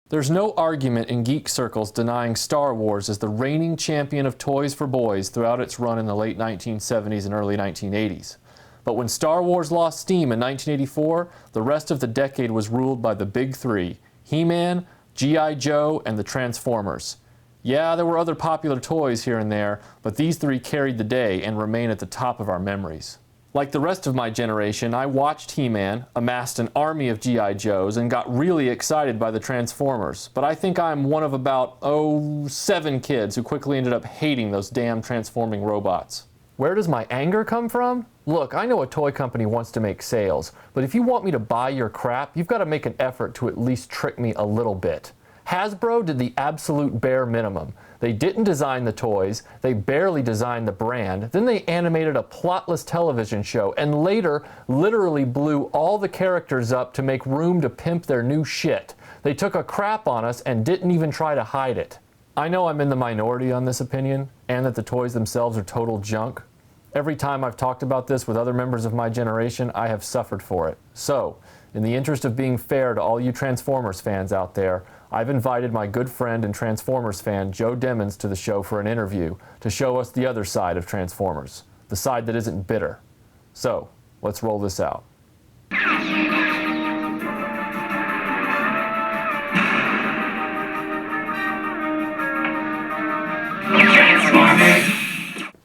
There's no argument in geek circles denying Star Wars is the reigning champion of toys for boys throughout its run in the late 1970s and early 1980s. But when Star Wars lost steam in 1984, the rest of the decade was ruled by the big three: He-Man, G.I. Joe, and the Transformers. Yeah, there were other popular toys here and there, but these three carried the day and remain at the top of our memories. Like the rest of my generation, I watched He-Man, amassed an army of G.I. Joes, and got really excited by the Transformers. But I think I'm one of about, 7 kids who quickly ended up hating those damn transforming robots. Where does my anger come from? Look, I know a toy company wants to make sales, but if you want me to buy your crap, you've got to make an effort to at least trick me a little bit. Hasbro did the absolute bare minimum. They didn't design the toys, they barely designed the brand, then they animated a plotless television show, and later literally blew all the characters up to make room to pimp their new shit. They took a crap on us and didn't even try to hide it. I know I'm in the minority on this opinion, and that the toys themselves are total junk. Every time I've talked about this with other members of my generation, I have suffered for it. So, in the interest of being fair to all you Transformers fans out there, I've invited my good friend and Transformers fan Joe Demmons to the show for an interview to show us the other side of Transformers, the side that isn't bitter. So, let's roll this out.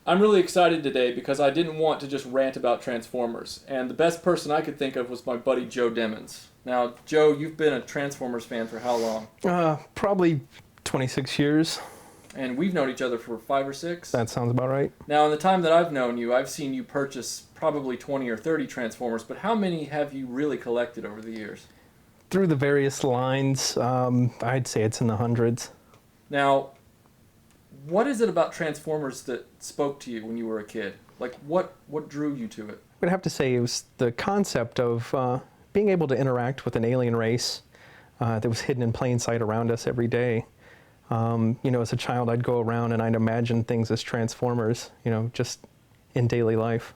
I'm really excited today because I didn't want to just rant about Transformers, and the best person I could think of was my buddy Joe Demmons. Now, Joe, you've been a Transformers fan for how long? Probably 26 years. And we've known each other for 5 or 6? That sounds about right. Now, in the time that I've known you, I've seen you purchase probably 20 or 30 Transformers, but how many have you really collected over the years? Through the various lines, I'd say it's in the hundreds. Now, what is it about Transformers that spoke to you when you were a kid? Like, what drew you to it? I'd have to say it was the concept of being able to interact with an alien race that was hidden in plain sight around us every day. You know, as a child, I'd go around and I'd imagine things as Transformers, you know, just in daily life.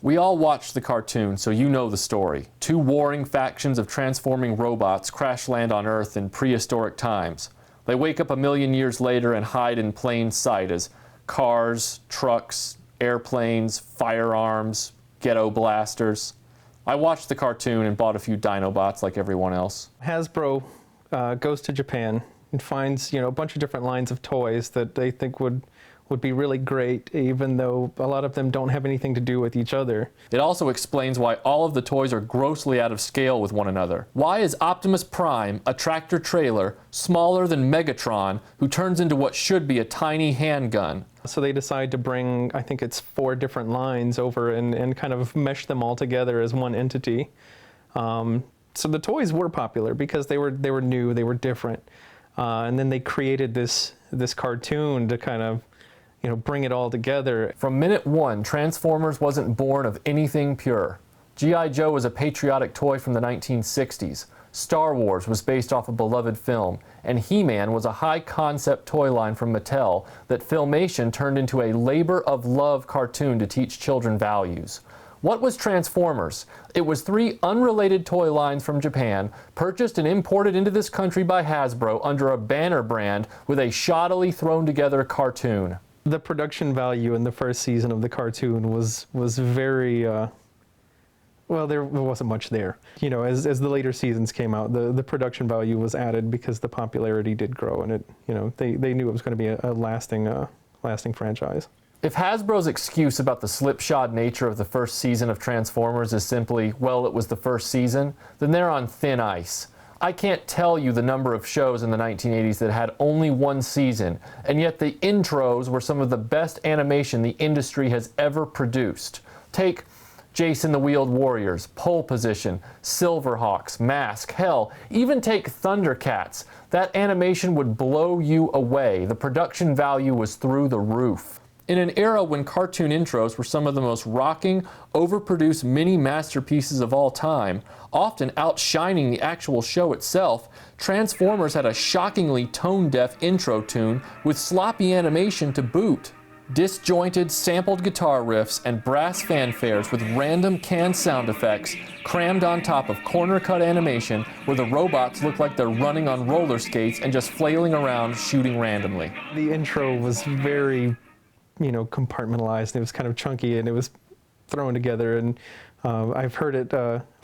We all watched the cartoon, so you know the story. 2 warring factions of transforming robots crash land on Earth in prehistoric times. They wake up a million years later and hide in plain sight as cars, trucks, airplanes, firearms, ghetto blasters. I watched the cartoon and bought a few Dinobots like everyone else. Hasbro goes to Japan and finds, you know, a bunch of different lines of toys that they think would be really great, even though a lot of them don't have anything to do with each other. It also explains why all of the toys are grossly out of scale with one another. Why is Optimus Prime, a tractor trailer, smaller than Megatron, who turns into what should be a tiny handgun? So they decide to bring, I think it's 4 different lines over and kind of mesh them all together as one entity. So the toys were popular because they were new, they were different. And then they created this cartoon to kind of, you know, bring it all together. From minute one, Transformers wasn't born of anything pure. G.I. Joe was a patriotic toy from the 1960s. Star Wars was based off a beloved film, and He-Man was a high-concept toy line from Mattel that Filmation turned into a labor-of-love cartoon to teach children values. What was Transformers? It was 3 unrelated toy lines from Japan, purchased and imported into this country by Hasbro under a banner brand with a shoddily thrown-together cartoon. The production value in the first season of the cartoon was very, well, there wasn't much there. You know, as the later seasons came out, the production value was added because the popularity did grow, and it, you know, they knew it was going to be a lasting franchise. If Hasbro's excuse about the slipshod nature of the first season of Transformers is simply, well, it was the first season, then they're on thin ice. I can't tell you the number of shows in the 1980s that had only 1 season, and yet the intros were some of the best animation the industry has ever produced. Take Jason the Wheeled Warriors, Pole Position, Silverhawks, Mask, hell, even take Thundercats. That animation would blow you away. The production value was through the roof. In an era when cartoon intros were some of the most rocking, overproduced mini masterpieces of all time, often outshining the actual show itself, Transformers had a shockingly tone-deaf intro tune with sloppy animation to boot. Disjointed, sampled guitar riffs and brass fanfares with random canned sound effects crammed on top of corner-cut animation where the robots look like they're running on roller skates and just flailing around, shooting randomly. The intro was very, compartmentalized, and it was kind of chunky, and it was thrown together, and I've heard it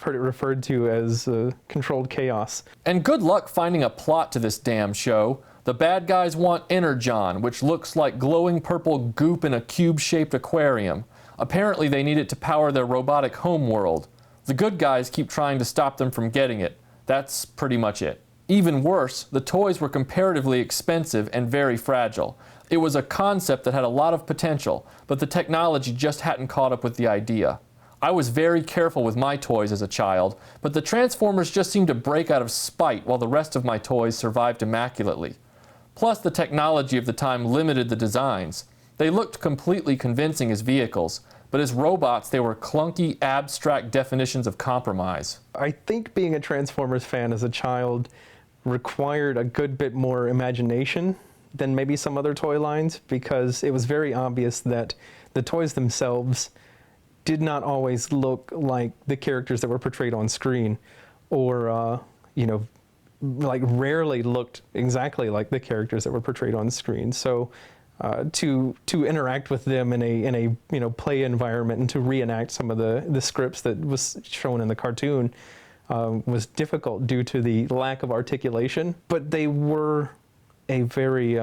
referred to as controlled chaos. And good luck finding a plot to this damn show. The bad guys want Energon, which looks like glowing purple goop in a cube-shaped aquarium. Apparently they need it to power their robotic homeworld. The good guys keep trying to stop them from getting it. That's pretty much it. Even worse, the toys were comparatively expensive and very fragile. It was a concept that had a lot of potential, but the technology just hadn't caught up with the idea. I was very careful with my toys as a child, but the Transformers just seemed to break out of spite while the rest of my toys survived immaculately. Plus, the technology of the time limited the designs. They looked completely convincing as vehicles, but as robots they were clunky, abstract definitions of compromise. I think being a Transformers fan as a child required a good bit more imagination than maybe some other toy lines, because it was very obvious that the toys themselves did not always look like the characters that were portrayed on screen, or like rarely looked exactly like the characters that were portrayed on screen. So to interact with them in a play environment and to reenact some of the scripts that was shown in the cartoon was difficult due to the lack of articulation. But they were a very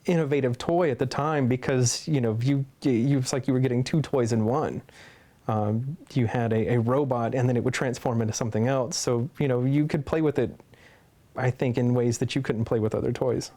innovative toy at the time, because it's like you were getting two toys in one. You had a robot, and then it would transform into something else. So you could play with it, I think, in ways that you couldn't play with other toys.